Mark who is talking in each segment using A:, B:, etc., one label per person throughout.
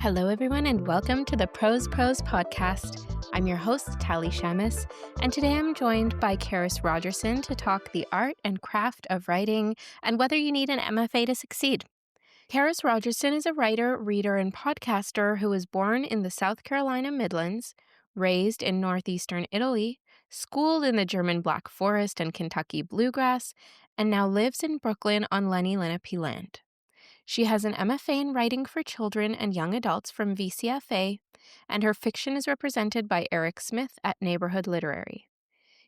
A: Hello, everyone, and welcome to the Prose podcast. I'm your host, Tali Shamus, and today I'm joined by Karis Rogerson to talk the art and craft of writing and whether you need an MFA to succeed. Karis Rogerson is a writer, reader, and podcaster who was born in the South Carolina Midlands, raised in northeastern Italy, schooled in the German Black Forest and Kentucky Bluegrass, and now lives in Brooklyn on Lenni Lenape land. She has an MFA in writing for children and young adults from VCFA, and her fiction is represented by Eric Smith at Neighborhood Literary.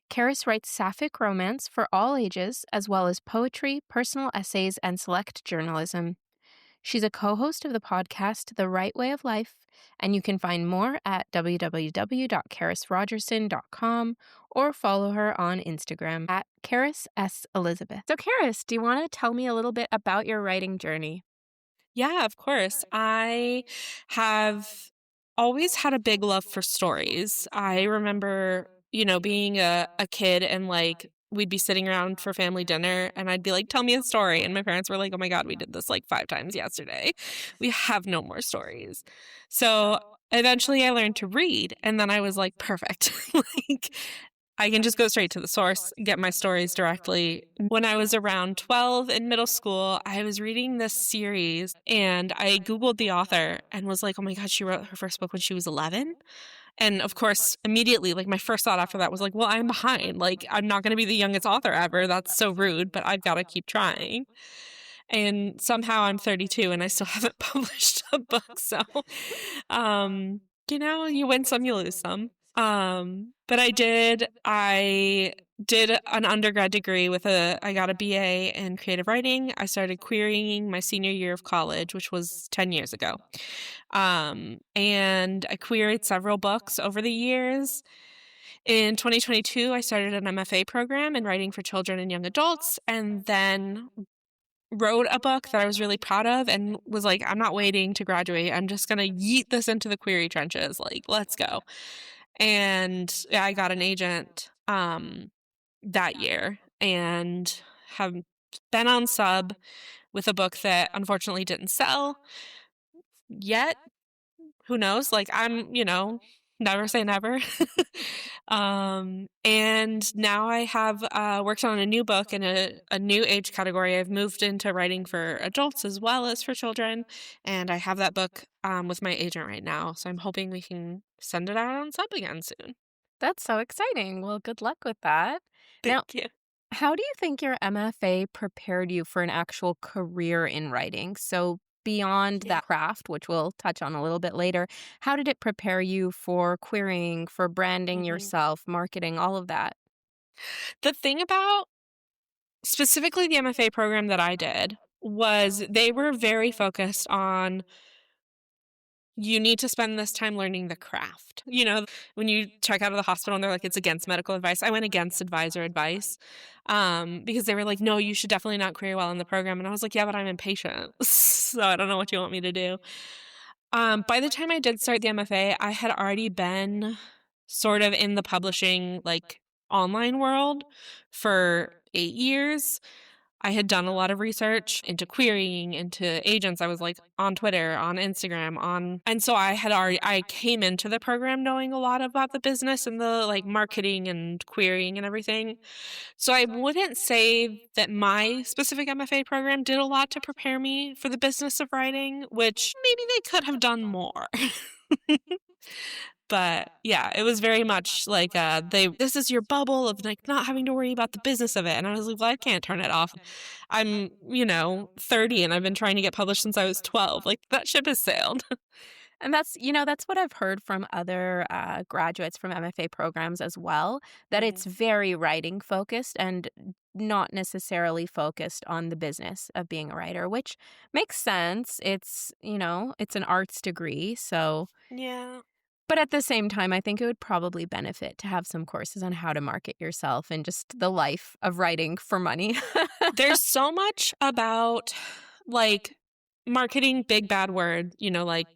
A: Karis writes sapphic romance for all ages, as well as poetry, personal essays, and select journalism. She's a co-host of the podcast The Right Way of Life, and you can find more at www.karisrogerson.com or follow her on Instagram at Karis S. Elizabeth. So Karis, do you want to tell me a little bit about your writing journey?
B: Yeah, of course. I have always had a big love for stories. I remember, being a kid and we'd be sitting around for family dinner and I'd be like, tell me a story. And my parents were like, oh my God, we did this 5 times yesterday. We have no more stories. So eventually I learned to read and then I was like, perfect. I can just go straight to the source, get my stories directly. When I was around 12 in middle school, I was reading this series and I Googled the author and was like, oh my God, she wrote her first book when she was 11. And of course, immediately, my first thought after that was well, I'm behind. I'm not going to be the youngest author ever. That's so rude, but I've got to keep trying. And somehow I'm 32 and I still haven't published a book. So, you win some, you lose some. But I did an undergrad degree I got a BA in creative writing. I started querying my senior year of college, which was 10 years ago. And I queried several books over the years. In 2022, I started an MFA program in writing for children and young adults, and then wrote a book that I was really proud of and was like, I'm not waiting to graduate. I'm just going to yeet this into the query trenches. Let's go. And I got an agent that year and have been on sub with a book that unfortunately didn't sell yet. Who knows? I'm, never say never. And now I have worked on a new book in a new age category. I've moved into writing for adults as well as for children. And I have that book with my agent right now. So I'm hoping we can send it out on sub again soon.
A: That's so exciting. Well, good luck with that.
B: Thank you.
A: How do you think your MFA prepared you for an actual career in writing? So beyond that craft, which we'll touch on a little bit later, how did it prepare you for querying, for branding yourself, marketing, all of that?
B: The thing about specifically the MFA program that I did was they were very focused on you need to spend this time learning the craft. When you check out of the hospital and they're like, it's against medical advice. I went against advisor advice because they were like, no, you should definitely not query well in the program. And I was like, yeah, but I'm impatient. So I don't know what you want me to do. By the time I did start the MFA, I had already been sort of in the publishing online world for 8 years. I had done a lot of research into querying, into agents. I was on Twitter, on Instagram, and so I came into the program knowing a lot about the business and the marketing and querying and everything. So I wouldn't say that my specific MFA program did a lot to prepare me for the business of writing, which maybe they could have done more. But yeah, it was very much this is your bubble of not having to worry about the business of it. And I was like, well, I can't turn it off. I'm, 30 and I've been trying to get published since I was 12. That ship has sailed.
A: And that's what I've heard from other graduates from MFA programs as well, that it's very writing focused and not necessarily focused on the business of being a writer, which makes sense. It's, it's an arts degree. So
B: yeah.
A: But at the same time, I think it would probably benefit to have some courses on how to market yourself and just the life of writing for money.
B: There's so much about marketing, big bad word,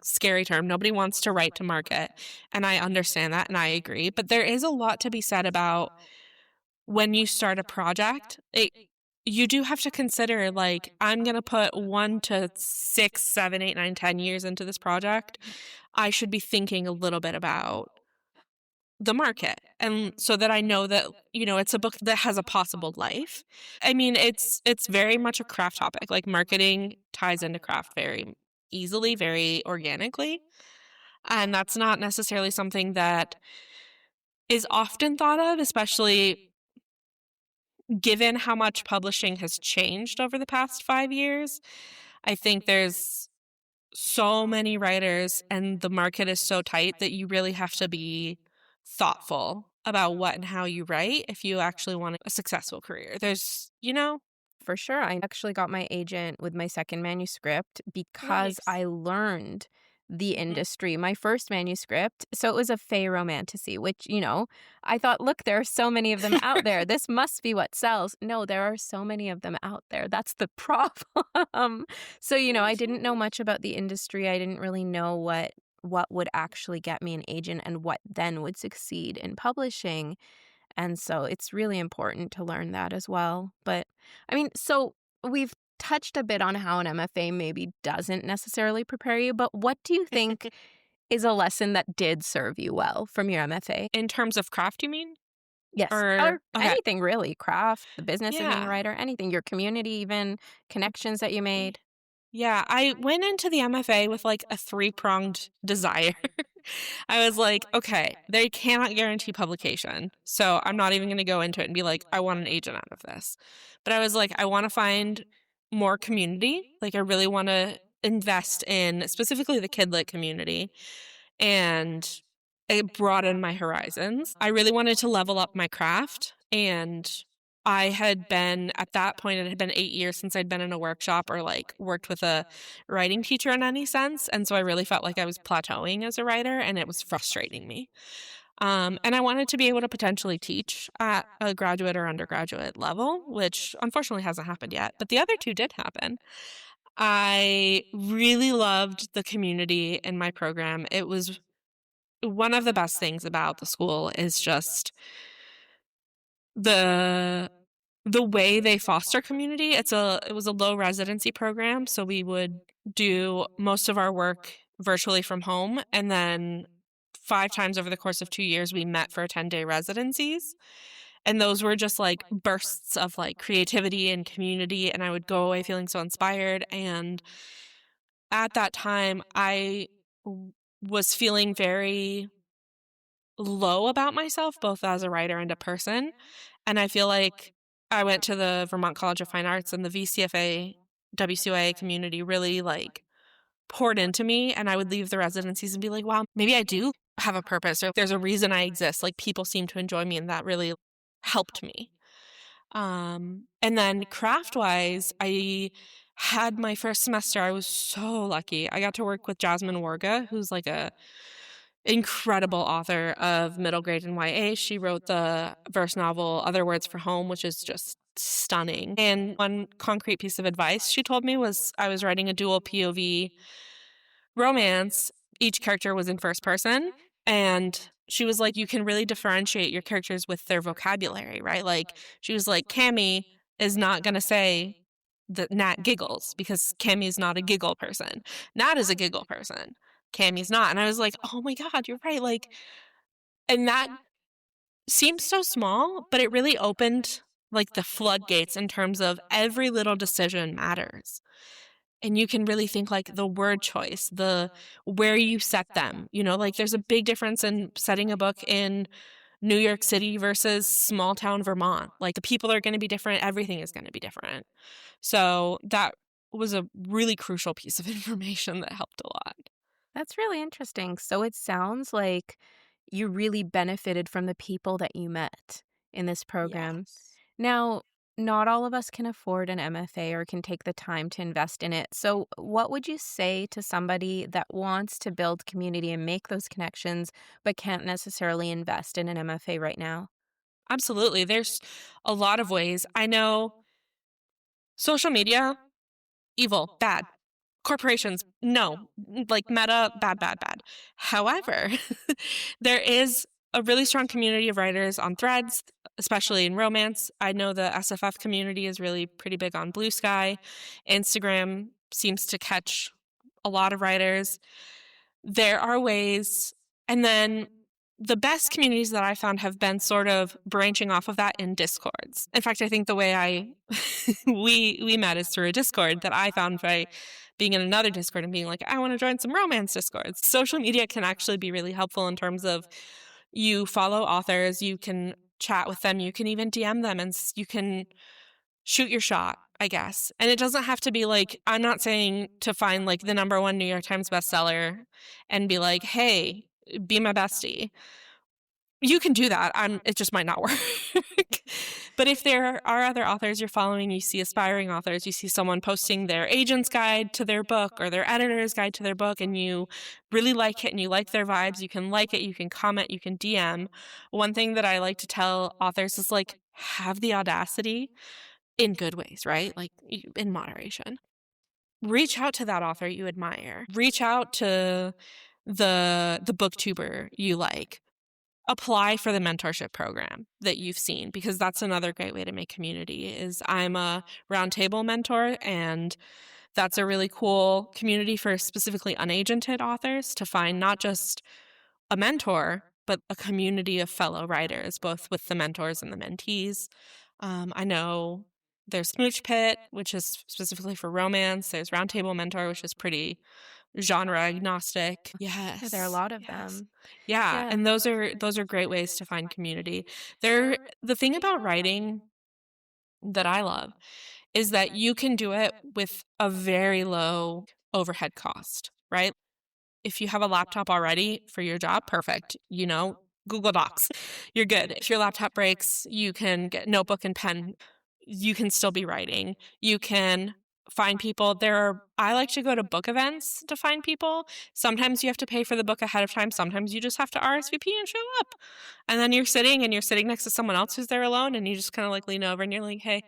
B: scary term. Nobody wants to write to market. And I understand that and I agree. But there is a lot to be said about when you start a project. you do have to consider, like, I'm gonna put 1 to 6, 7, 8, 9, 10 years into this project. I should be thinking a little bit about the market, and so that I know that, it's a book that has a possible life. I mean, it's very much a craft topic, like, marketing ties into craft very easily, very organically, and that's not necessarily something that is often thought of, especially given how much publishing has changed over the past 5 years. I think there's so many writers and the market is so tight that you really have to be thoughtful about what and how you write if you actually want a successful career.
A: For sure. I actually got my agent with my second manuscript because
B: Nice.
A: I learned the
B: Mhm.
A: industry. My first manuscript, so it was a Fey romantasy, which, I thought, look, there are so many of them out there. This must be what sells. No, there are so many of them out there. That's the problem. So, I didn't know much about the industry. I didn't really know what would actually get me an agent and what then would succeed in publishing. And so it's really important to learn that as well. But I mean, so we've touched a bit on how an MFA maybe doesn't necessarily prepare you, but what do you think is a lesson that did serve you well from your MFA?
B: In terms of craft, you mean?
A: Yes.
B: Or
A: Or
B: okay.
A: anything really, craft, the business of being a
B: Yeah.
A: writer, anything, your community, even connections that you made.
B: Yeah, I went into the MFA with like a three-pronged desire. I was like, okay, they cannot guarantee publication. So I'm not even going to go into it and be like, I want an agent out of this. But I was like, I want to find more community. Like, I really want to invest in specifically the Kidlit community and it broadened my horizons. I really wanted to level up my craft, and I had been at that point, it had been 8 years since I'd been in a workshop or, like, worked with a writing teacher in any sense, and so I really felt like I was plateauing as a writer, and it was frustrating me. And I wanted to be able to potentially teach at a graduate or undergraduate level, which unfortunately hasn't happened yet, but the other 2 did happen. I really loved the community in my program. It was one of the best things about the school is just the the way they foster community. It was a low residency program, so we would do most of our work virtually from home, and then 5 times over the course of 2 years, we met for 10-day residencies, and those were just, like, bursts of, like, creativity and community, and I would go away feeling so inspired, and at that time, I w was feeling very low about myself, both as a writer and a person. And I feel like I went to the Vermont College of Fine Arts and the VCFA, WCYA community really like poured into me. And I would leave the residencies and be like, wow, maybe I do have a purpose or there's a reason I exist. Like people seem to enjoy me and that really helped me. And then craft wise, I had my first semester. I was so lucky. I got to work with Jasmine Warga, who's like a incredible author of middle grade and YA. She wrote the verse novel Other Words for Home, which is just stunning. And one concrete piece of advice she told me was I was writing a dual POV romance. Each character was in first person. And she was like, you can really differentiate your characters with their vocabulary, right? Like, she was like, Cammy is not going to say that Nat giggles because Cammy's not a giggle person. Nat is a giggle person. Cammy's not. And I was like, oh my God, you're right. Like, and that seems so small, but it really opened like the floodgates in terms of every little decision matters. And you can really think like the word choice, the where you set them, like there's a big difference in setting a book in New York City versus small town Vermont. Like the people are going to be different, everything is going to be different. So that was a really crucial piece of information that helped a lot.
A: That's really interesting. So it sounds like you really benefited from the people that you met in this program.
B: Yes.
A: Now, not all of us can afford an MFA or can take the time to invest in it. So, what would you say to somebody that wants to build community and make those connections, but can't necessarily invest in an MFA right now?
B: Absolutely. There's a lot of ways. I know social media, evil, bad. Corporations, no. Like Meta, bad, bad, bad. However, there is a really strong community of writers on Threads, especially in romance. I know the SFF community is really pretty big on Blue Sky. Instagram seems to catch a lot of writers. There are ways, and then the best communities that I found have been sort of branching off of that in Discords. In fact, I think the way we met is through a Discord that I found by being in another Discord and being like, I want to join some romance Discords. Social media can actually be really helpful in terms of you follow authors, you can chat with them, you can even DM them, and you can shoot your shot, I guess. And it doesn't have to be like, I'm not saying to find like the #1 New York Times bestseller and be like, hey, be my bestie. You can do that. It just might not work. But if there are other authors you're following, you see aspiring authors, you see someone posting their agent's guide to their book or their editor's guide to their book, and you really like it and you like their vibes, you can like it, you can comment, you can DM. One thing that I like to tell authors is like, have the audacity in good ways, right? Like in moderation. Reach out to that author you admire. Reach out to the booktuber you like. Apply for the mentorship program that you've seen, because that's another great way to make community. Is I'm a roundtable mentor, and that's a really cool community for specifically unagented authors to find not just a mentor, but a community of fellow writers, both with the mentors and the mentees. I know there's Smooch Pit, which is specifically for romance. There's Roundtable Mentor, which is pretty genre agnostic. Yes.
A: Yeah, there are a lot of them.
B: Yeah,
A: Yeah.
B: and those are great ways to find community. The thing about writing that I love is that you can do it with a very low overhead cost, right? If you have a laptop already for your job, perfect. Google Docs, you're good. If your laptop breaks, you can get notebook and pen. You can still be writing. You can find people. I like to go to book events to find people. Sometimes you have to pay for the book ahead of time. Sometimes you just have to RSVP and show up. And then you're sitting next to someone else who's there alone, and you just kind of like lean over and you're like, hey,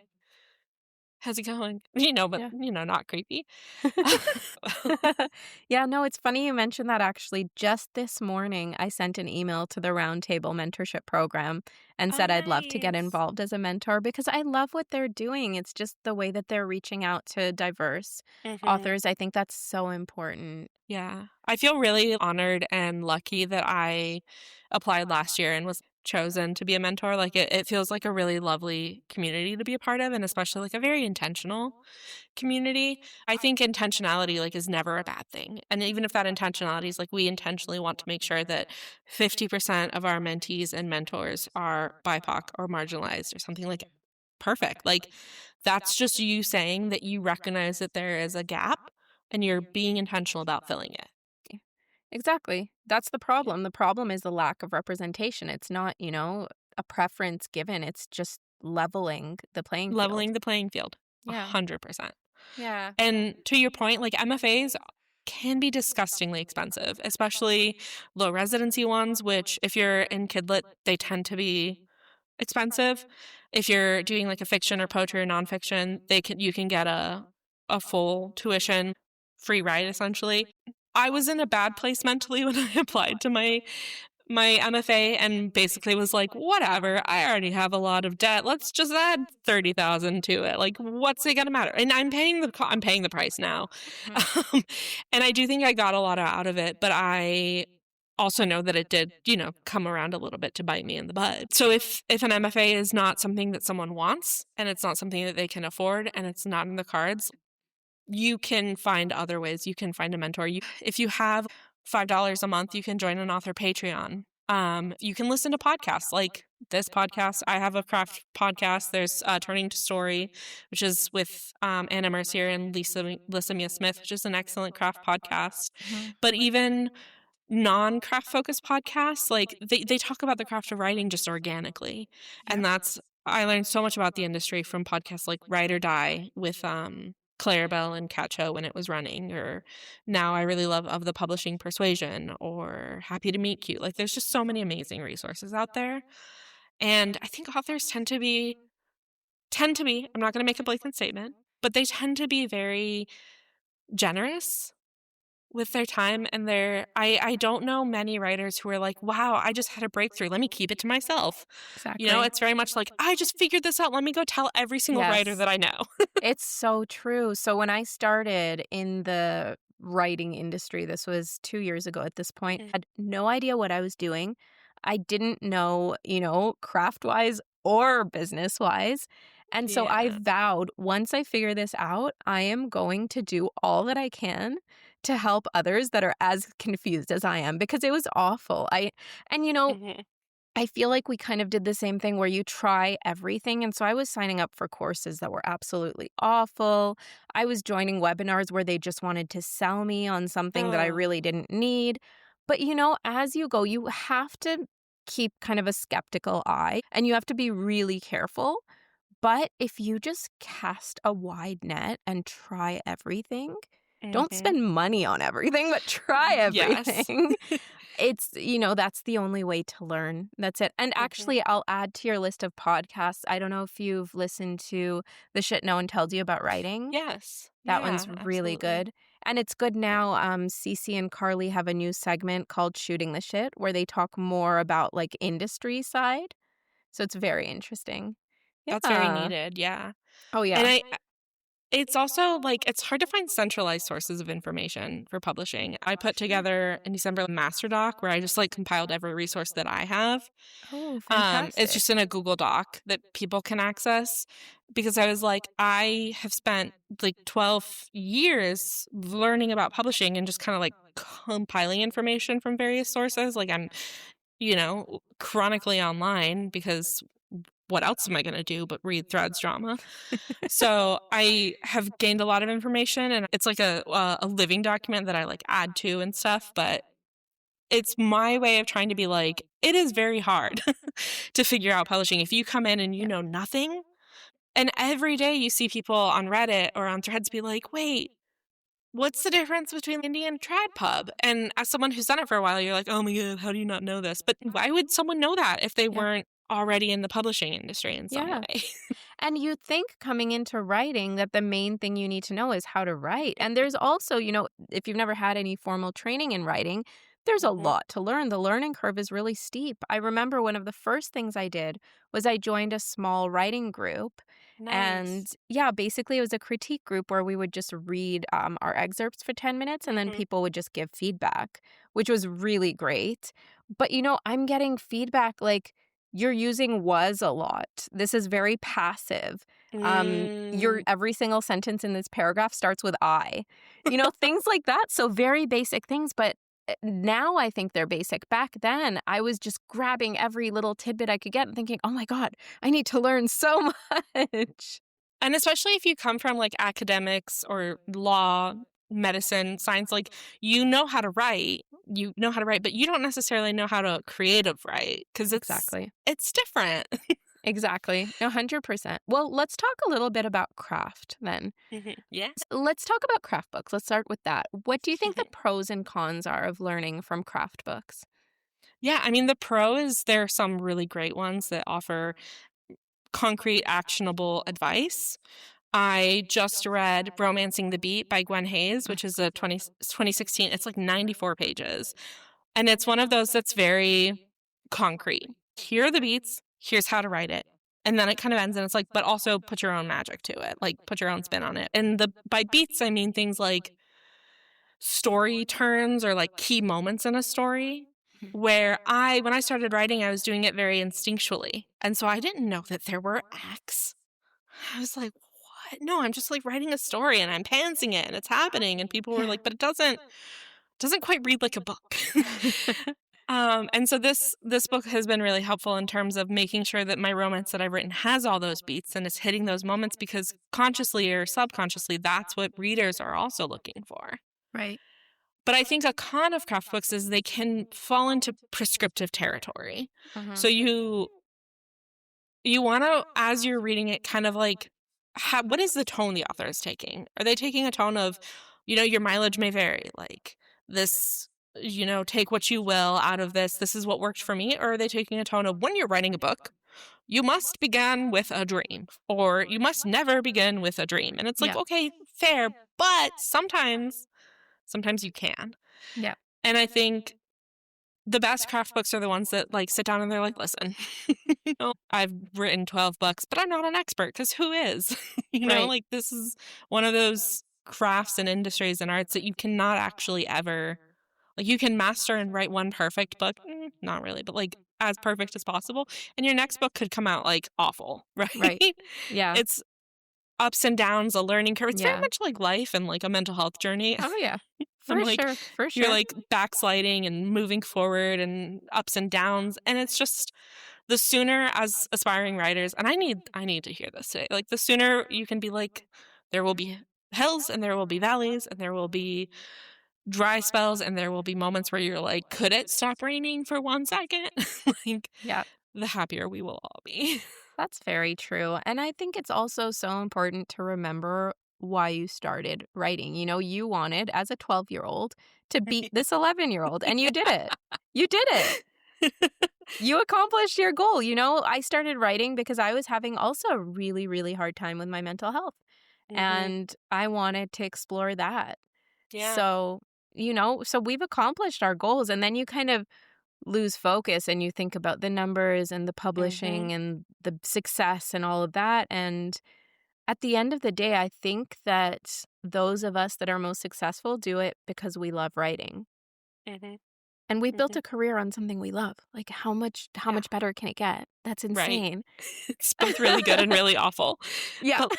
B: how's it going? But
A: Yeah.
B: not creepy.
A: Yeah, no, it's funny you mentioned that. Actually, just this morning, I sent an email to the Roundtable Mentorship Program and
B: Oh,
A: said I'd love to get
B: nice.
A: involved as a mentor because I love what they're doing. It's just the way that they're reaching out to diverse
B: Mhm.
A: authors. I think that's so important.
B: Yeah. I feel really honored and lucky that I applied last year and was chosen to be a mentor. Like it feels like a really lovely community to be a part of, and especially like a very intentional community. I think intentionality like is never a bad thing. And even if that intentionality is like we intentionally want to make sure that 50% of our mentees and mentors are BIPOC or marginalized or something, like perfect. Like that's just you saying that you recognize that there is a gap and you're being intentional about filling it.
A: Exactly. That's the
B: Yeah.
A: problem. The problem is the lack of representation. It's not, a preference given. It's just leveling the playing field.
B: Leveling the playing field.
A: Yeah.
B: 100%.
A: Yeah.
B: And to your point, like MFAs can be disgustingly expensive, especially low residency ones, which if you're in Kidlit, they tend to be expensive. If you're doing like a fiction or poetry or nonfiction, you can get a full tuition, free ride essentially. I was in a bad place mentally when I applied to my MFA and basically was like, whatever, I already have a lot of debt. Let's just add 30,000 to it. Like, what's it gonna matter? And I'm paying the price now.
A: Mhm.
B: Um, and I do think I got a lot out of it, but I also know that it did, come around a little bit to bite me in the butt. So if an MFA is not something that someone wants and it's not something that they can afford and it's not in the cards, you can find other ways. You can find a mentor. If you have $5 a month, you can join an author Patreon. You can listen to podcasts like this podcast. I have a craft podcast. There's Turning to Story, which is with Anna Mercier and Lisa Mia Smith, which is an excellent craft podcast.
A: Mhm.
B: But even non-craft focused podcasts, like they talk about the craft of writing just organically. And I learned so much about the industry from podcasts like Ride or Die with Clarabelle and Catcho when it was running, or now I really love Of the Publishing Persuasion or Happy to Meet You. Like there's just so many amazing resources out there. And I think authors tend to be, I'm not going to make a blatant statement, but they tend to be very generous with their time and I don't know many writers who are like, "Wow, I just had a breakthrough. Let me keep it to myself."
A: Exactly.
B: It's very much like, "I just figured this out. Let me go tell every single writer
A: Yes.
B: that I know."
A: It's so true. So when I started in the writing industry, this was 2 years ago at this point,
B: Mhm.
A: I had no idea what I was doing. I didn't know, craft-wise or business-wise. And so I
B: Yeah.
A: vowed, once I figure this out, I am going to do all that I can to help others that are as confused as I am because it was awful. And
B: Mhm.
A: I feel like we kind of did the same thing where you try everything, and so I was signing up for courses that were absolutely awful. I was joining webinars where they just wanted to sell me on something that I
B: Oh.
A: really didn't need. But, as you go, you have to keep kind of a skeptical eye, and you have to be really careful. But if you just cast a wide net and try everything, don't
B: Mhm.
A: spend money on everything, but try
B: Yes.
A: everything. That's the only way to learn. That's it. And
B: Mhm.
A: actually, I'll add to your list of podcasts. I don't know if you've listened to The Shit No One Tells You About Writing.
B: Yes.
A: That one's
B: Yeah,
A: really
B: absolutely.
A: good. And it's good now. Cece and Carly have a new segment called Shooting the Shit, where they talk more about like industry side. So it's very interesting.
B: That's very
A: Yeah.
B: needed, yeah.
A: Oh,
B: And
A: yeah.
B: it's also, like, it's hard to find centralized sources of information for publishing. I put together in December a master doc where I just, like, compiled every resource that I have.
A: Oh,
B: It's
A: fantastic.
B: just in a Google Doc that people can access because I was like, I have spent, like, 12 years learning about publishing and just kinda, like, compiling information from various sources, like, I'm, chronically online because what else am I gonna do but read Threads drama? So I have gained a lot of information, and it's like a living document that I like add to and stuff. But it's my way of trying to be like, it is very hard to figure out publishing if you come in and you
A: Yeah.
B: know nothing. And every day you see people on Reddit or on Threads be like, wait, what's the difference between indie and trad pub? And as someone who's done it for a while, you're like, oh my god, how do you not know this? But why would someone know that if they
A: Yeah.
B: weren't already in the publishing industry in some
A: Yeah.
B: way?
A: And you think coming into writing that the main thing you need to know is how to write. And there's also, if you've never had any formal training in writing, there's a
B: Mhm.
A: lot to learn. The learning curve is really steep. I remember one of the first things I did was I joined a small writing group. And
B: Nice.
A: yeah, basically it was a critique group where we would just read our excerpts for 10 minutes and then
B: Mhm.
A: people would just give feedback, which was really great. But, I'm getting feedback like, you're using was a lot. This is very passive. Your
B: Mm.
A: every single sentence in this paragraph starts with I. Things like that. So very basic things, but now I think they're basic. Back then, I was just grabbing every little tidbit I could get and thinking, "Oh my god, I need to learn so much."
B: And especially if you come from, like, academics or law, medicine, science, like, you know how to write, but you don't necessarily know how to creative write because
A: Exactly.
B: it's different.
A: Exactly. 100%. Well, let's talk a little bit about craft then.
B: Mhm. Yes.
A: Let's talk about craft books. Let's start with that. What do you think the pros and cons are of learning from craft books?
B: Yeah, I mean, the pros, there are some really great ones that offer concrete, actionable advice. I just read Romancing the Beat by Gwen Hayes, which is a 2016. It's like 94 pages. And it's one of those that's very concrete. Here are the beats, here's how to write it. And then it kind of ends and it's like, but also put your own magic to it, like put your own spin on it. And the by beats, I mean things like story turns or like key moments in a story where when I started writing, I was doing it very instinctually. And so I didn't know that there were acts. I was like, what? No, I'm just like writing a story and I'm pantsing it and it's happening. And people were
A: Yeah.
B: like, but it doesn't quite read like a book. And so this book has been really helpful in terms of making sure that my romance that I've written has all those beats and is hitting those moments because consciously or subconsciously, that's what readers are also looking for.
A: Right.
B: But I think a con of craft books is they can fall into prescriptive territory.
A: Uh-huh.
B: So you want to, as you're reading it, kind of like, what is the tone the author is taking? Are they taking a tone of, your mileage may vary, like this, take what you will out of this. This is what worked for me. Or are they taking a tone of when you're writing a book, you must begin with a dream, or you must never begin with a dream? And it's like,
A: Yeah.
B: okay, fair, but sometimes sometimes you can.
A: Yeah.
B: And I think the best craft books are the ones that, like, sit down and they're like, "Listen, I've written 12 books, but I'm not an expert because who is?"
A: Right.
B: Like, this is one of those crafts and industries and arts that you cannot actually ever like, you can master and write one perfect book, not really, but, like, as perfect as possible, and your next book could come out, like, awful,
A: Right.
B: right?
A: Yeah.
B: It's ups and downs, a learning curve. It's very
A: Yeah.
B: much like life and, like, a mental health journey.
A: Oh, yeah.
B: I'm
A: For
B: like,
A: sure. For
B: you're,
A: sure.
B: like, backsliding and moving forward and ups and downs, and it's just the sooner as aspiring writers and I need to hear this today, like, the sooner you can be like, there will be hills and there will be valleys and there will be dry spells and there will be moments where you're like, "Could it stop raining for 1 second?" Like,
A: Yeah.
B: the happier we will all be.
A: That's very true. And I think it's also so important to remember why you started writing. You wanted, as a 12-year-old, to beat this 11-year-old, and you did it. You did it. You accomplished your goal. I started writing because I was having also a really, really hard time with my mental health,
B: Mhm.
A: and I wanted to explore that.
B: Yeah.
A: So we've accomplished our goals, and then you kind of lose focus and you think about the numbers and the
B: Mhm.
A: publishing and the success and all of that. And at the end of the day, I think that those of us that are most successful do it because we love writing.
B: Mhm.
A: And we built
B: Mhm.
A: a career on something we love. Like how
B: Yeah.
A: much better can it get? That's
B: Right.
A: insane.
B: It's both really good and really awful.
A: Yeah.
B: But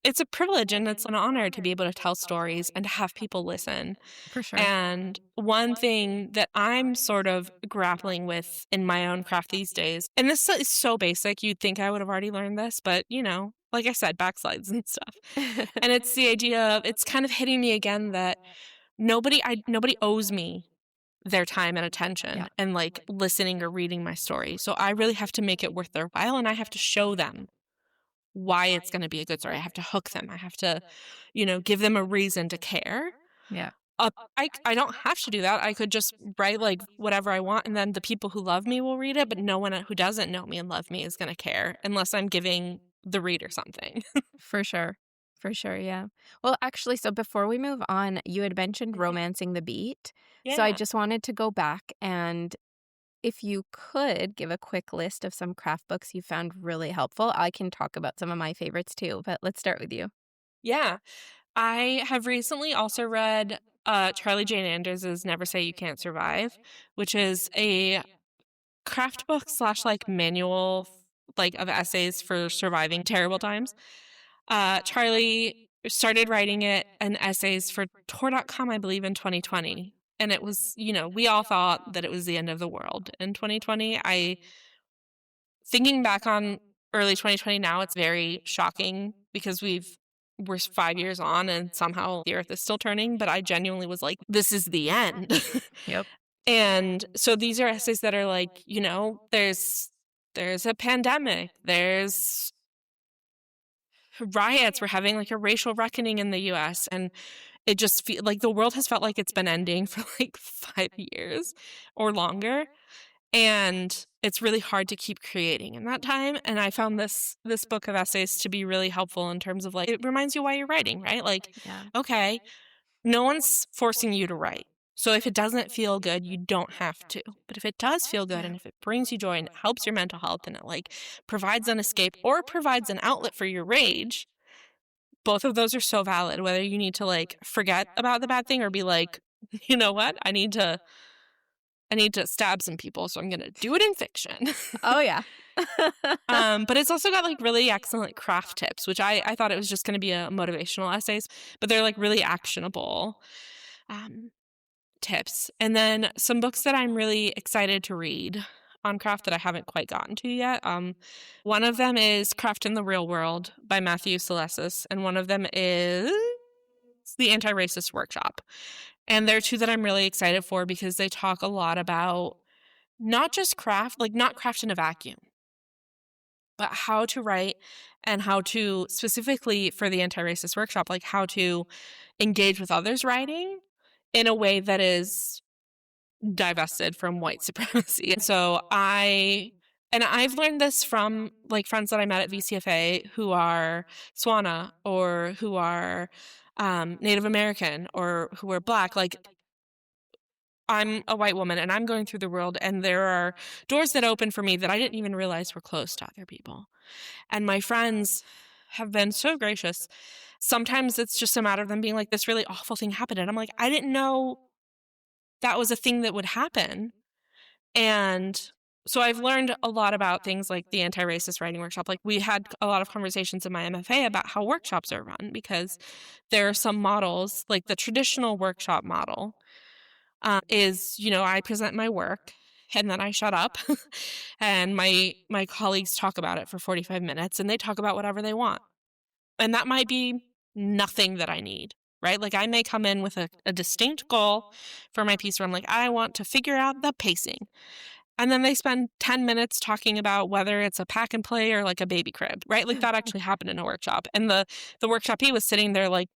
B: it's a privilege and it's an honor to be able to tell stories and to have people listen.
A: For sure.
B: And one thing that I'm sort of grappling with in my own craft these days, and this is so basic, you'd think I would have already learned this, but like I said, backslides and stuff. And it's the idea of it's kind of hitting me again that nobody owes me their time and
A: Yeah.
B: attention and like listening or reading my story. So I really have to make it worth their while and I have to show them why it's going to be a good story. I have to hook them. I have to, give them a reason to care.
A: Yeah.
B: I don't have to do that. I could just write like whatever I want and then the people who love me will read it, but no one who doesn't know me and love me is going to care unless I'm giving the reader something.
A: For sure. For sure, yeah. Well, actually, so before we move on, you had mentioned
B: Mhm.
A: romancing the beat. So I
B: Yeah.
A: just wanted to go back and if you could give a quick list of some craft books you found really helpful. I can talk about some of my favorites too, but let's start with you.
B: Yeah. I have recently also read Charlie Jane Anders's Never Say You Can't Survive, which is a craft book slash like manual like of essays for surviving terrible times. Charlie started writing it and essays for Tor.com, I believe, in 2020. And it was, we all thought that it was the end of the world in 2020. Thinking back on early 2020 now, it's very shocking because we're 5 years on and somehow the earth is still turning. But I genuinely was like, this is the end.
A: Yep.
B: And so these are essays that are like, there's a pandemic, there's riots, we're having like a racial reckoning in the US and it just feel like the world has felt like it's been ending for like 5 years or longer and it's really hard to keep creating in that time and I found this book of essays to be really helpful in terms of like it reminds you why you're writing, right? Like
A: Yeah.
B: okay, no one's forcing you to write. So if it doesn't feel good, you don't have to. But if it does feel good
A: Yeah.
B: and if it brings you joy and it helps your mental health and it like provides an escape or provides an outlet for your rage, both of those are so valid. Whether you need to like forget about the bad thing or be like, you know what? I need to stab some people, so I'm gonna do it in fiction.
A: Oh, yeah.
B: But it's also got like really excellent craft tips, which I thought it was just gonna be a motivational essays, but they're like really actionable. Um, Tips. And then some books that I'm really excited to read on craft that I haven't quite gotten to yet. One of them is Craft in the Real World by Matthew Salesses, and one of them is The Anti-Racist Workshop. And they're two that I'm really excited for because they talk a lot about not just craft, like not craft in a vacuum, but how to write and how to specifically for the Anti-Racist Workshop, like how to engage with others writing in a way that is divested from white supremacy. I've learned this from like friends that I met at VCFA who are Swana or who are Native American or who are Black. Like, I'm a white woman and I'm going through the world, and there are doors that open for me that I didn't even realize were closed to other people. And my friends have been so gracious. Sometimes it's just a matter of them being like, this really awful thing happened. And I'm like, I didn't know that was a thing that would happen. And so I've learned a lot about things like the anti-racist writing workshop. Like, we had a lot of conversations in my MFA about how workshops are run, because there are some models, like the traditional workshop model is, I present my work and then I shut up and my colleagues talk about it for 45 minutes and they talk about whatever they want. And that might be nothing that I need, right? Like, I may come in with a distinct goal for my piece where I'm like, I want to figure out the pacing. And then they spend 10 minutes talking about whether it's a pack and play or like a baby crib, right? Like, that actually happened in a workshop. And the workshopee was sitting there like,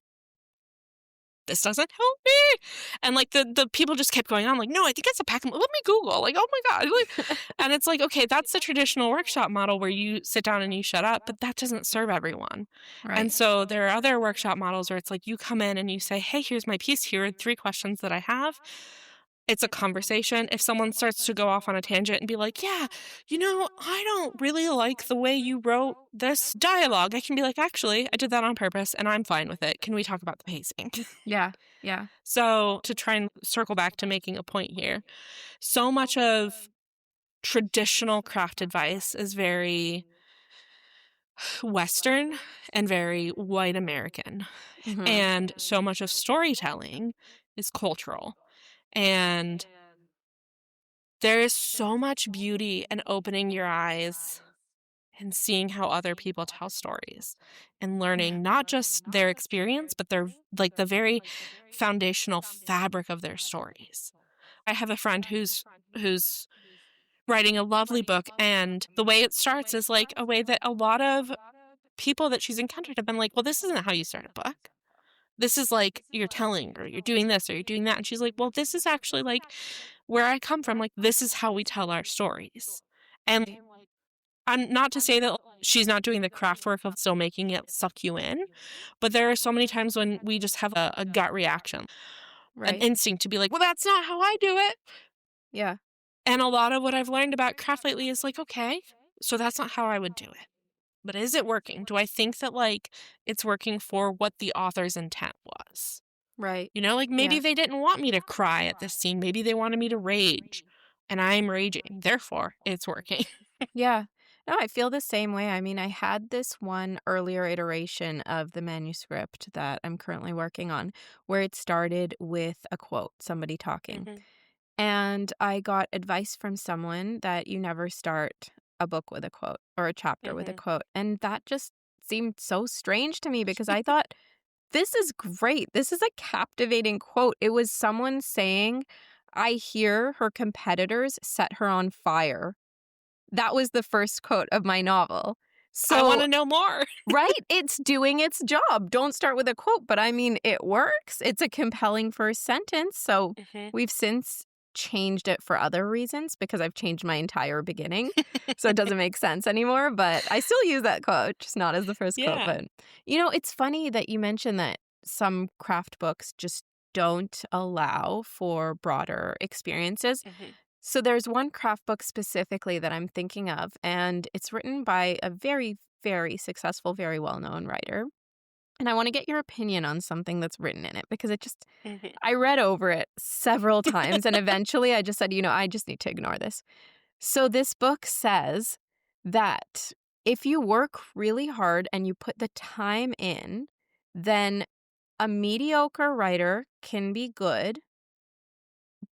B: this doesn't help me. And like the people just kept going on like, no, I think it's a pack and let me Google. Like, oh my God. Like, and it's like, okay, that's the traditional workshop model where you sit down and you shut up, but that doesn't serve everyone.
A: Right.
B: And so there are other workshop models where it's like, you come in and you say, hey, here's my piece. Here are 3 questions that I have. It's a conversation. If someone starts to go off on a tangent and be like, yeah, I don't really like the way you wrote this dialogue, I can be like, actually, I did that on purpose and I'm fine with it. Can we talk about the pacing?
A: Yeah. Yeah.
B: So, to try and circle back to making a point here, so much of traditional craft advice is very Western and very white American.
A: Mhm.
B: And so much of storytelling is cultural. And there is so much beauty in opening your eyes and seeing how other people tell stories and
A: Yeah.
B: learning not just their experience, but their like the very foundational fabric of their stories. I have a friend who's writing a lovely book, and the way it starts is like a way that a lot of people that she's encountered have been like, well, this isn't how you start a book. This is like you're telling, or you're doing this, or you're doing that. And she's like, well, this is actually like where I come from. Like, this is how we tell our stories. And I'm not to say that she's not doing the craft work of still making it suck you in, but there are so many times when we just have a gut reaction, an
A: Right.
B: instinct to be like, well, that's not how I do it.
A: Yeah.
B: And a lot of what I've learned about craft lately is like, okay, so that's not how I would do it. But is it working? Do I think that like it's working for what the author's intent was?
A: Right.
B: Like maybe
A: Yeah.
B: they didn't want me to cry at this scene. Maybe they wanted me to rage. And I'm raging. Therefore, it's working.
A: Yeah. No, I feel the same way. I mean, I had this one earlier iteration of the manuscript that I'm currently working on where it started with a quote, somebody talking.
B: Mhm.
A: And I got advice from someone that you never start a book with a quote or a chapter with a
B: Mhm.
A: quote. And that just seemed so strange to me because I thought, this is great. This is a captivating quote. It was someone saying, I hear her competitors set her on fire. That was the first quote of my novel.
B: I want
A: So,
B: to know more.
A: right, it's doing its job. Don't start with a quote, but I mean, it works. It's a compelling first sentence. So,
B: Mhm.
A: we've since changed it for other reasons because I've changed my entire beginning. So, it doesn't make sense anymore, but I still use that quote, just not as the first quote.
B: Yeah.
A: But, it's funny that you mentioned that some craft books just don't allow for broader experiences.
B: Mhm.
A: So there's one craft book specifically that I'm thinking of, and it's written by a very, very successful, very well-known writer. And I want to get your opinion on something that's written in it because
B: Mhm.
A: I read over it several times and eventually I just said, I just need to ignore this. So this book says that if you work really hard and you put the time in, then a mediocre writer can be good.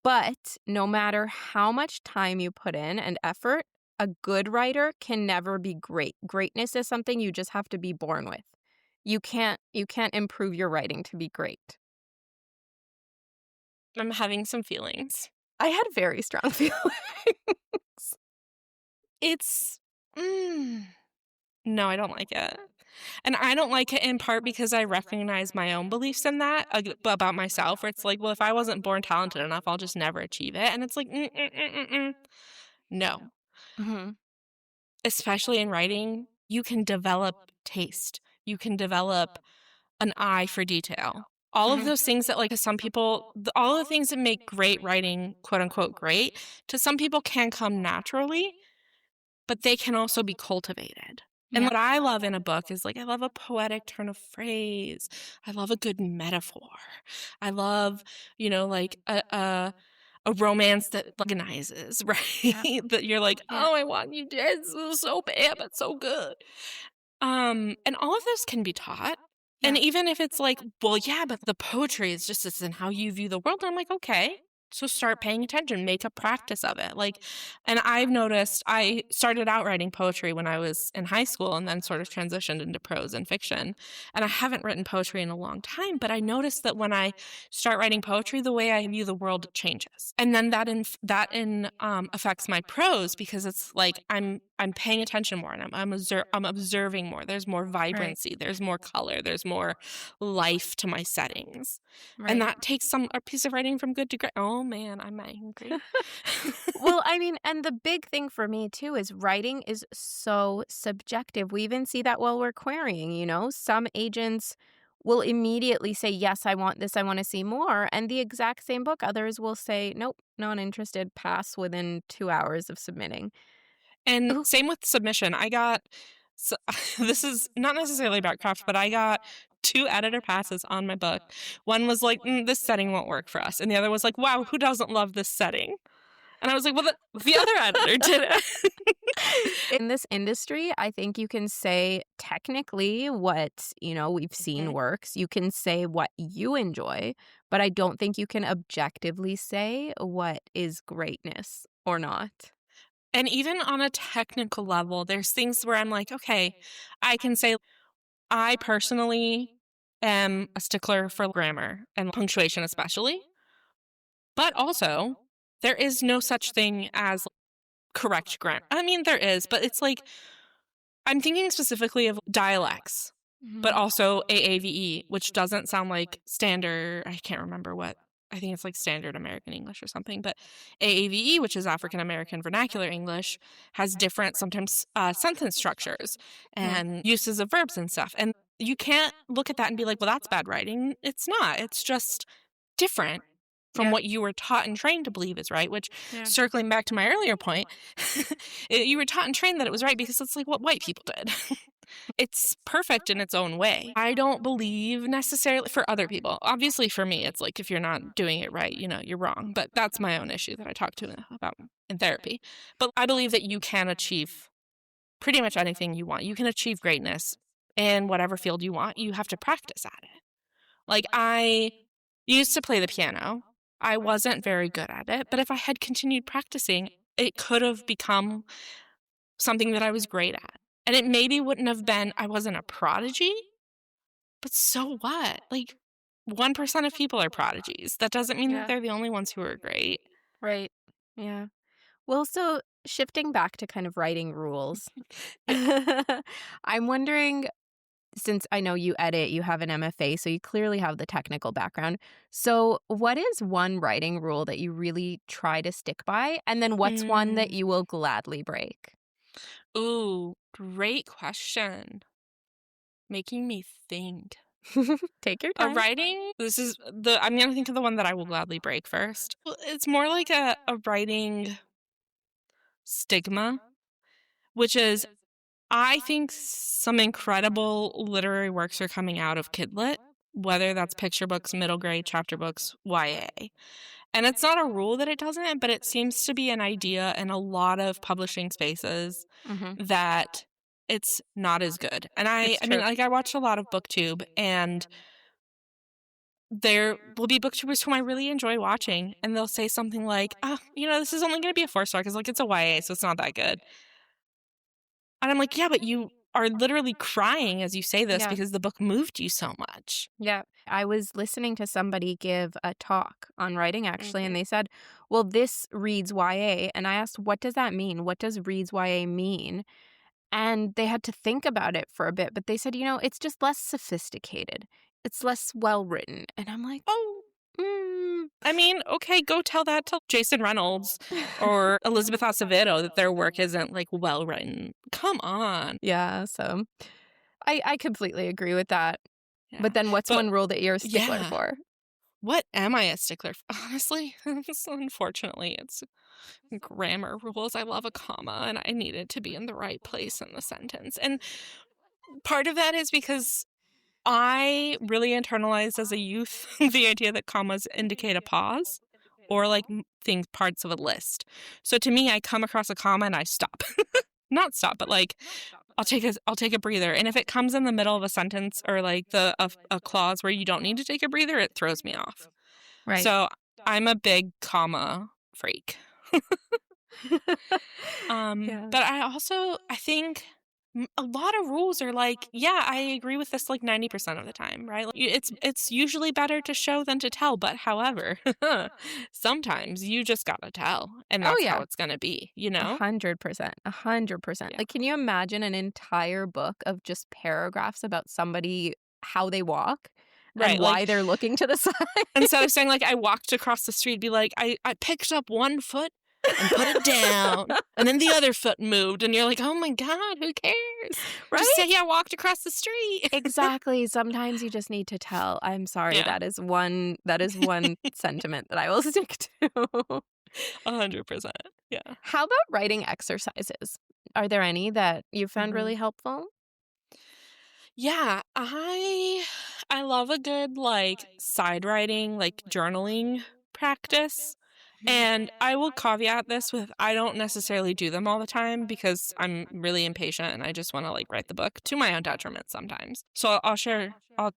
A: But no matter how much time you put in and effort, a good writer can never be great. Greatness is something you just have to be born with. You can't improve your writing to be great.
B: I'm having some feelings.
A: I had very strong feelings.
B: It's no, I don't like it. And I don't like it in part because I recognize my own beliefs in that about myself, where it's like, well, if I wasn't born talented enough, I'll just never achieve it. And it's like, no.
A: Mhm.
B: Especially in writing, you can develop taste. You can develop an eye for detail. All of
A: Mhm.
B: those things that, like, to some people, all of the things that make great writing, quote unquote, great, to some people can come naturally, but they can also be cultivated. And
A: Yeah.
B: what I love in a book is, like, I love a poetic turn of phrase. I love a good metaphor. I love, like a romance that organizes,
A: Yeah.
B: right? That you're like,
A: Yeah.
B: oh, I want you to, it's so bad, but so good. And all of this can be taught. And
A: Yeah.
B: even if it's like, well, yeah, but the poetry is just this in how you view the world. I'm like, okay. So start paying attention, make a practice of it. Like, and I've noticed I started out writing poetry when I was in high school and then sort of transitioned into prose and fiction. And I haven't written poetry in a long time, but I noticed that when I start writing poetry, the way I view the world changes. And then that affects my prose because it's like I'm paying attention more and I'm observing more. There's more
A: Right.
B: vibrancy, there's more color, there's more life to my settings. And
A: Right.
B: that takes a piece of writing from good to great. Oh man, I'm angry.
A: Well, I mean, and the big thing for me too is writing is so subjective. We even see that while we're querying, some agents will immediately say, yes, I want this, I want to see more. And the exact same book, others will say, nope, not interested, pass within 2 hours of submitting.
B: And
A: Ooh.
B: same with submission. I got so, this is not necessarily about craft, but I got two editor passes on my book. One was like, this setting won't work for us. And the other was like, wow, who doesn't love this setting? And I was like, well, the other editor did it.
A: In this industry, I think you can say technically what, we've seen
B: Mhm.
A: works. You can say what you enjoy, but I don't think you can objectively say what is greatness or not.
B: And even on a technical level, there's things where I'm like, okay, I can say I personally am a stickler for grammar and punctuation, especially. But also, there is no such thing as correct grammar. I mean, there is, but it's like I'm thinking specifically of dialects, but
A: Mhm.
B: also AAVE, which doesn't sound like standard. I can't remember what. I think it's like standard American English or something, but AAVE, which is African American Vernacular English, has different sometimes sentence structures
A: Yeah.
B: and uses of verbs and stuff. And you can't look at that and be like, well, that's bad writing. It's not. It's just different from
A: Yeah.
B: what you were taught and trained to believe is right, which
A: Yeah.
B: circling back to my earlier point, you were taught and trained that it was right because it's like what white people did. It's perfect in its own way. I don't believe necessarily for other people. Obviously, for me, it's like if you're not doing it right, you're wrong. But that's my own issue that I talk to about in therapy. But I believe that you can achieve pretty much anything you want. You can achieve greatness in whatever field you want. You have to practice at it. Like, I used to play the piano. I wasn't very good at it, but if I had continued practicing, it could have become something that I was great at. And it maybe wouldn't have been, I wasn't a prodigy, but so what? Like, 1% of people are prodigies. That doesn't mean that
A: Yeah.
B: they're the only ones who are great.
A: Right. Yeah. Well, so shifting back to kind of writing rules,
B: Yeah.
A: I'm wondering, since I know you edit, you have an MFA, so you clearly have the technical background. So, what is one writing rule that you really try to stick by? And then what's one that
B: Mm.
A: you will gladly break?
B: Ooh, great question. Making me think.
A: Take your
B: A
A: time.
B: writing, I'm gonna think of the one that I will gladly break first. Well, it's more like a writing stigma, which is I think some incredible literary works are coming out of Kidlit, whether that's picture books, middle grade, chapter books, YA. And it's not a rule that it doesn't, but it seems to be an idea in a lot of publishing spaces
A: Mhm.
B: that it's not as good. And I
A: It's
B: I mean,
A: true.
B: like, I watch a lot of BookTube, and there will be booktubers whom I really enjoy watching, and they'll say something like, "Oh, this is only gonna be a 4-star because, like, it's a YA, so it's not that good." And I'm like, "Yeah, but you are literally crying as you say this
A: Yeah.
B: because the book moved you so much."
A: Yeah. I was listening to somebody give a talk on writing actually, and
B: Mhm.
A: they said, well, this reads YA. And I asked, what does that mean? What does reads YA mean? And they had to think about it for a bit, but they said, it's just less sophisticated. It's less well written. And I'm like,
B: Oh,
A: mm.
B: I mean, okay, go tell that to Jason Reynolds or Elizabeth Acevedo that their work isn't, like, well written. Come on.
A: Yeah. So I completely agree with that.
B: Yeah.
A: But then what's
B: But
A: one rule that you're a stickler
B: yeah.
A: for?
B: What am I a stickler for? Honestly, unfortunately, it's grammar rules. I love a comma, and I need it to be in the right place in the sentence. And part of that is because I really internalized as a youth the idea that commas indicate a pause or like things, parts of a list. So to me, I come across a comma and I stop. Not stop, but like I'll take a breather. And if it comes in the middle of a sentence or like a clause where you don't need to take a breather, it throws me off.
A: Right.
B: So I'm a big comma freak.
A: Yeah.
B: But I think a lot of rules are like, yeah, I agree with this like 90% of the time, right? Like, it's usually better to show than to tell, but however, sometimes you just gotta tell, and
A: Oh,
B: that's how
A: yeah.
B: it's gonna be, you know?
A: 100%. 100%.
B: Yeah.
A: Like, can you imagine an entire book of just paragraphs about somebody, how they walk and
B: Right,
A: why
B: like
A: they're looking to the side?
B: instead of saying like I walked across the street, be like I picked up one foot and put it down, and then the other foot moved, and you're like, oh my God, who cares? Just
A: Right?
B: say I walked across the street.
A: Exactly. Sometimes you just need to tell. I'm sorry.
B: Yeah,
A: That is one sentiment that I will stick to.
B: 100%. Yeah.
A: How about writing exercises? Are there any that you found
B: Mhm.
A: really helpful?
B: Yeah, I love a good like side writing, like journaling practice. And I will caveat this with I don't necessarily do them all the time because I'm really impatient and I just want to like write the book to my own detriment sometimes. So I'll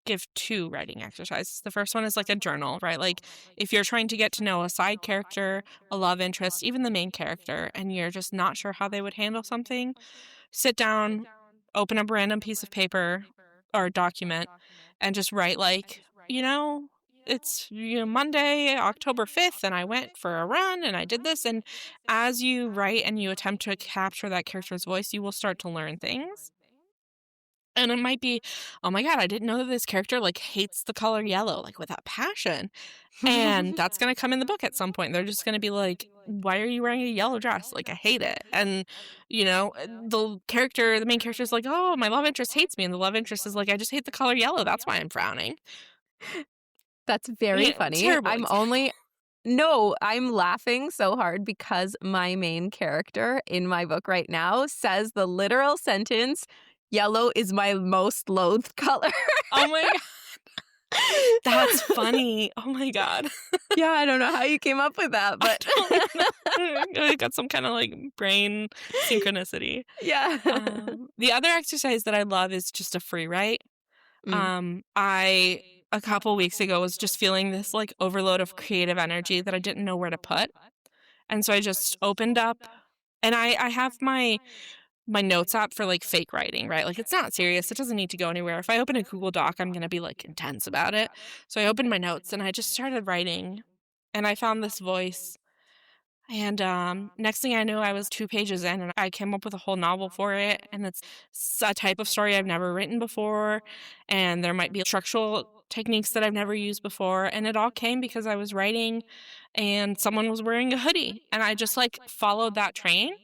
B: give two writing exercises. The first one is like a journal, right? Like if you're trying to get to know a side character, a love interest, even the main character, and you're just not sure how they would handle something, sit down, open a random piece of paper or document, and just write like, it's Monday, October 5th, and I went for a run and I did this. And as you write and you attempt to capture that character's voice, you will start to learn things. And it might be, oh my God, I didn't know that this character like hates the color yellow, like with a passion. And that's going to come in the book at some point. They're just going to be like, why are you wearing a yellow dress? Like, I hate it. And, the main character is like, oh, my love interest hates me. And the love interest is like, I just hate the color yellow. That's why I'm frowning.
A: That's very funny.
B: Terrible example.
A: No, I'm laughing so hard because my main character in my book right now says the literal sentence, yellow is my most loathed color.
B: Oh my God. That's funny. Oh my God.
A: Yeah, I don't know how you came up with that, but
B: I got some kind of like brain synchronicity.
A: yeah.
B: The other exercise that I love is just a free write. I a couple weeks ago was just feeling this like overload of creative energy that I didn't know where to put. And so I just opened up and I have my notes app for like fake writing, right? Like it's not serious. It doesn't need to go anywhere. If I open a Google Doc, I'm going to be like intense about it. So I opened my notes and I just started writing and I found this voice. And next thing I knew, I was 2 pages in and I came up with a whole novel for it. And it's a type of story I've never written before. And there might be structural techniques that I've never used before. And it all came because I was writing and someone was wearing a hoodie. And I just like followed that train.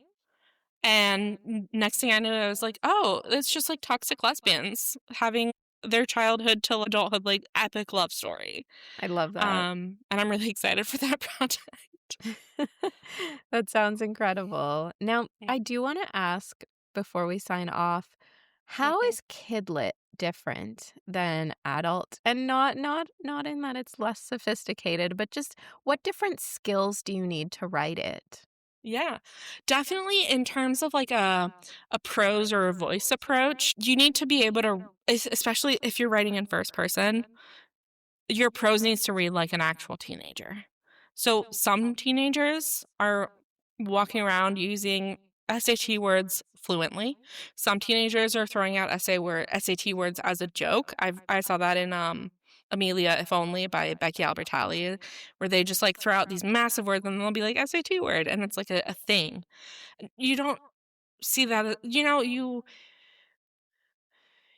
B: And next thing I knew, I was like, oh, it's just like toxic lesbians having their childhood till adulthood, like epic love story.
A: I love that.
B: And I'm really excited for that project.
A: That sounds incredible. Now,
B: Yeah.
A: I do want to ask before we sign off, how
B: Mhm.
A: is Kidlit different than adult? And not in that it's less sophisticated, but just what different skills do you need to write it?
B: Yeah, definitely in terms of like a prose or a voice approach, you need to be able to, especially if you're writing in first person, your prose needs to read like an actual teenager. So some teenagers are walking around using SAT words fluently. Some teenagers are throwing out SAT words as a joke. I saw that in Amelia, If Only by Becky Albertalli, where they just like throw out these massive words and they'll be like SAT word, and it's like a thing. You don't see that,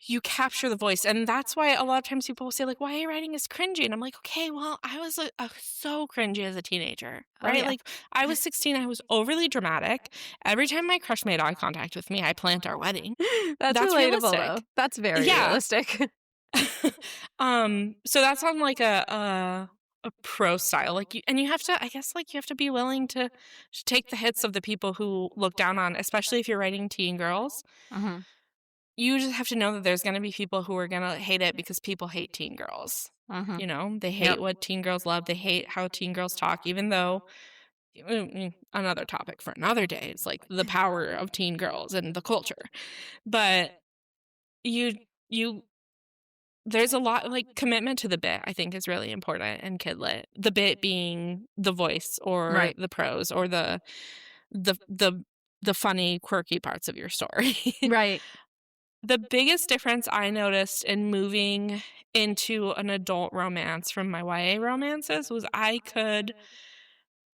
B: you capture the voice, and that's why a lot of times people will say like, why are you writing is cringy, and I'm like, okay, well, I was so cringy as a teenager,
A: Oh,
B: right?
A: yeah.
B: Like I was 16, I was overly dramatic. Every time my crush made eye contact with me, I planned our wedding.
A: That's
B: That's
A: relatable,
B: realistic.
A: though. That's very
B: Yeah,
A: realistic.
B: So that's on like a pro style. Like you have to, I guess, like you have to be willing to take the hits of the people who look down on, especially if you're writing teen girls.
A: Mhm.
B: You just have to know that there's going to be people who are going to hate it because people hate teen girls.
A: Mhm.
B: You know, they hate
A: Yep.
B: what teen girls love. They hate how teen girls talk, even though another topic for another day is like the power of teen girls and the culture. But you there's a lot like commitment to the bit, I think, is really important in Kidlit. The bit being the voice or
A: Right.
B: the prose or the the the funny, quirky parts of your story.
A: Right.
B: The biggest difference I noticed in moving into an adult romance from my YA romances was I could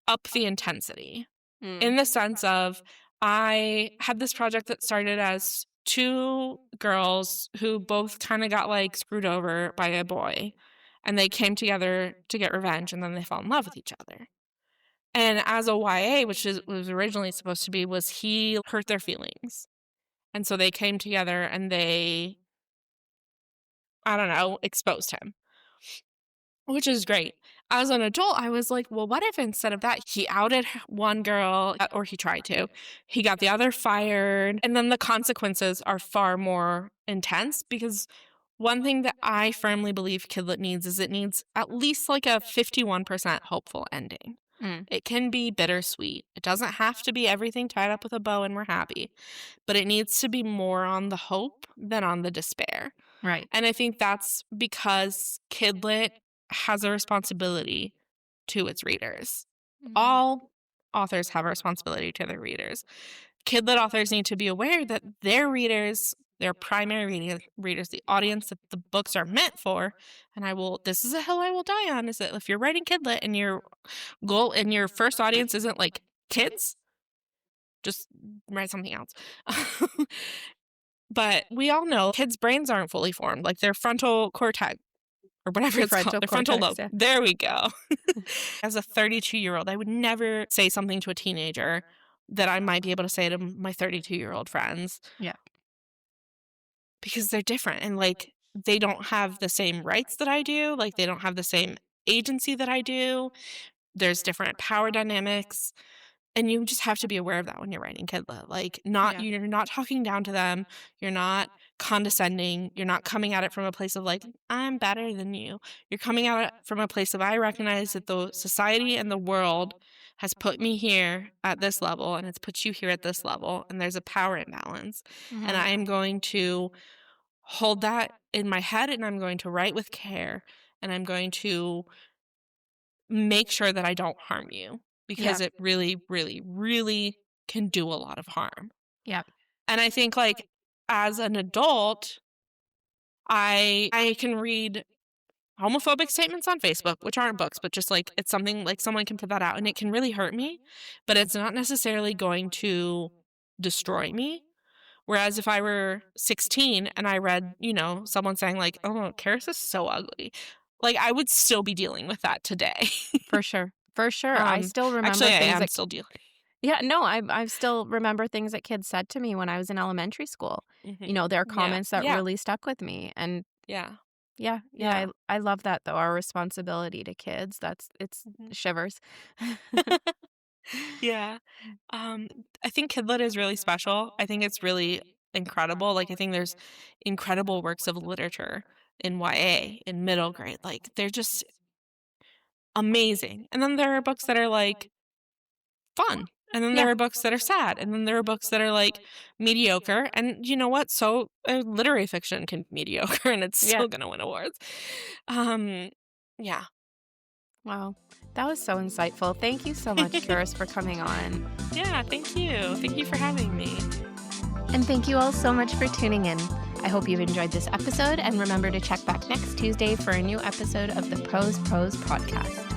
B: up the intensity
A: Mm.
B: in the sense of I had this project that started as two girls who both kind of got like screwed over by a boy and they came together to get revenge and then they fell in love with each other. And as a YA, which was originally supposed to be, was he hurt their feelings. And so they came together and they, I don't know, exposed him, which is great. As an adult, I was like, well, what if instead of that, he outed one girl, or he tried to, he got the other fired, and then the consequences are far more intense because one thing that I firmly believe Kidlit needs is it needs at least like a 51% hopeful ending.
A: Mm.
B: It can be bittersweet. It doesn't have to be everything tied up with a bow and we're happy, but it needs to be more on the hope than on the despair.
A: Right.
B: And I think that's because Kidlit has a responsibility to its readers. All authors have a responsibility to their readers. Kidlit authors need to be aware that their readers, their primary readers, the audience that the books are meant for, and this is a hill I will die on, is that if you're writing Kidlit and your goal and your first audience isn't like kids, just write something else. But we all know kids' brains aren't fully formed, like their frontal cortex or whatever it's called, their frontal lobe.
A: Yeah.
B: There we go. As a 32-year-old, I would never say something to a teenager that I might be able to say to my 32-year-old friends.
A: Yeah.
B: Because they're different and like they don't have the same rights that I do, like they don't have the same agency that I do. There's different power dynamics. And you just have to be aware of that when you're writing Kidlit. Like, you're not talking down to them. You're not condescending. You're not coming at it from a place of like, I'm better than you. You're coming at it from a place of I recognize that the society and the world has put me here at this level and it's put you here at this level. And there's a power imbalance.
A: Mm-hmm.
B: And I am going to hold that in my head and I'm going to write with care. And I'm going to make sure that I don't harm you. Because it really, really, really can do a lot of harm.
A: Yeah.
B: And I think, like, as an adult, I can read homophobic statements on Facebook, which aren't books, but just, like, it's something, like, someone can put that out, and it can really hurt me, but it's not necessarily going to destroy me. Whereas if I were 16 and I read, someone saying, like, oh, Karis is so ugly, like, I would still be dealing with that today.
A: For sure. For sure. I still remember
B: actually, I
A: things
B: am
A: that
B: still dealing.
A: Yeah, no, I still remember things that kids said to me when I was in elementary school.
B: Mhm.
A: Their comments that
B: Yeah.
A: really stuck with me. And
B: Yeah.
A: yeah, I love that though. Our responsibility to kids. It's
B: Mhm.
A: shivers.
B: Yeah. I think Kidlit is really special. I think it's really incredible. Like, I think there's incredible works of literature in YA, in middle grade. Like, they're just amazing. And then there are books that are, like, fun. And then there are books that are sad. And then there are books that are, like, mediocre. And you know what? So literary fiction can be mediocre and it's still going to win awards. Yeah.
A: Wow. That was so insightful. Thank you so much, Karis, for coming on.
B: Yeah, thank you. Thank you for having me.
A: And thank you all so much for tuning in. I hope you've enjoyed this episode, and remember to check back next Tuesday for a new episode of the Prose Pros podcast.